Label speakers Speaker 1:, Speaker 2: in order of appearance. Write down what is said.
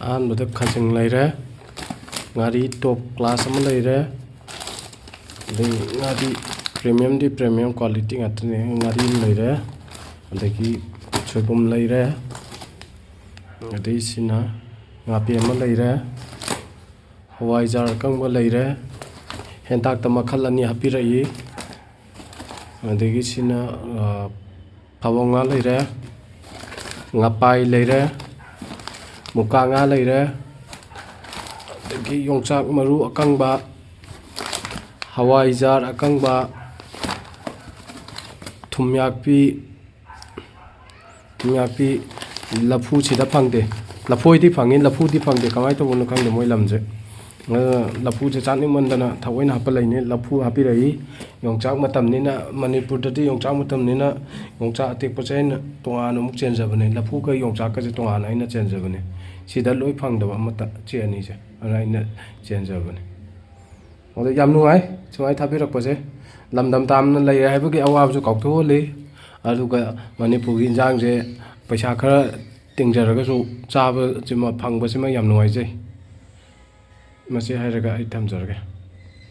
Speaker 1: ꯑꯍꯥꯟꯕꯗ ꯈꯥꯖꯤꯡ ꯂꯩꯔꯦ, ꯉꯥꯔꯤ ꯇꯣꯞ ꯀ꯭ꯂꯥꯁ ꯑꯃ ꯂꯩꯔꯦ, ꯑꯗꯩ ꯉꯥꯔꯤ ꯄ꯭ꯔꯤꯃꯤꯌꯝꯗꯤ ꯄ꯭ꯔꯤꯃꯤꯌꯝ ꯀ꯭ꯋꯥꯂꯤꯇꯤ ꯉꯥꯛꯇꯅꯦ, ꯉꯥꯔꯤ ꯑꯃ ꯂꯩꯔꯦ, ꯑꯗꯒꯤ ꯁꯣꯏꯕꯨꯝ ꯂꯩꯔꯦ, ꯑꯗꯩ ꯁꯤꯅ ꯉꯥꯄꯤ ꯑꯃ ꯂꯩꯔꯦ, ꯍꯋꯥꯏꯖꯥꯔ ꯑꯀꯪꯕ ꯂꯩꯔꯦ, ꯍꯦꯟꯇꯥꯛꯇ ꯃꯈꯜ 2 ꯍꯥꯞꯄꯤꯔꯛꯏ, ꯑꯗꯒꯤ ꯁꯤꯅ ꯐꯕꯧ ꯉꯥ ꯂꯩꯔꯦ, ꯉꯄꯥꯏ ꯂꯩꯔꯦ, ꯃꯨꯀꯥ ꯉꯥ ꯂꯩꯔꯦ, ꯑꯗꯒꯤ ꯌꯣꯡꯆꯥꯛ ꯃꯔꯨ ꯑꯀꯪꯕ, ꯍꯋꯥꯏꯖꯥꯔ ꯑꯀꯪꯕ, ꯊꯨꯝꯌꯥꯛꯄꯤ, ꯂꯐꯨꯁꯤꯗ ꯐꯪꯗꯦ, ꯂꯐꯣꯏꯗꯤ ꯐꯪꯉꯤ, ꯂꯐꯨꯗꯤ ꯐꯪꯗꯦ, ꯀꯃꯥꯏꯅ ꯇꯧꯕꯅꯣ ꯈꯪꯗꯦ ꯃꯣꯏ ꯂꯝꯁꯦ. ꯂꯐꯨꯁꯦ ꯆꯥꯅꯤꯡꯃꯟꯗꯅ ꯊꯑꯣꯏꯅ ꯍꯥꯞꯄꯠꯂꯛꯏꯅꯦ. ꯂꯐꯨ ꯍꯥꯞꯄꯤꯔꯛꯏ. ꯌꯣꯡꯆꯥꯛ ꯃꯇꯝꯅꯤꯅ, ꯃꯅꯤꯄꯨꯔꯗꯗꯤ ꯌꯣꯡꯆꯥꯛ ꯃꯇꯝꯅꯤꯅ ꯌꯣꯡꯆꯥꯛ ꯑꯇꯦꯛꯄꯁꯦ ꯑꯩꯅ ꯇꯣꯉꯥꯟꯅ ꯑꯃꯨꯛ ꯆꯦꯟꯖꯕꯅꯦ. ꯂꯐꯨꯒ ꯌꯣꯡꯆꯥꯛꯀꯁꯦ ꯇꯣꯉꯥꯟꯅ ꯑꯩꯅ ꯆꯦꯟꯖꯕꯅꯦ. ꯁꯤꯗ ꯂꯣꯏ ꯐꯪꯗꯕ ꯑꯃꯠꯇ ꯁꯤ ꯑꯅꯤꯁꯦ, ꯑꯗꯨꯅ ꯑꯩꯅ ꯆꯦꯟꯖꯕꯅꯦ. ꯑꯗꯣ ꯌꯥꯝ ꯅꯨꯡꯉꯥꯏ ꯁꯨꯃꯥꯏꯅ ꯊꯥꯕꯤꯔꯛꯄꯁꯦ. ꯂꯝꯗꯝ ꯇꯥꯝꯅ ꯂꯩꯔꯦ ꯍꯥꯏꯕꯒꯤ ꯑꯋꯥꯕꯁꯨ ꯀꯥꯎꯊꯣꯛꯍꯜꯂꯤ. ꯑꯗꯨꯒ ꯃꯅꯤꯄꯨꯔꯒꯤ ꯏꯟꯖꯥꯡꯁꯦ ꯄꯩꯁꯥ ꯈꯔ ꯇꯤꯡꯖꯔꯒꯁꯨ ꯆꯥꯕꯁꯤꯃ ꯐꯪꯕꯁꯤꯃ ꯌꯥꯝ ꯅꯨꯡꯉꯥꯏꯖꯩ. ꯃꯁꯤ ꯍꯥꯏꯔꯒ ꯑꯩ ꯊꯝꯖꯔꯒꯦ.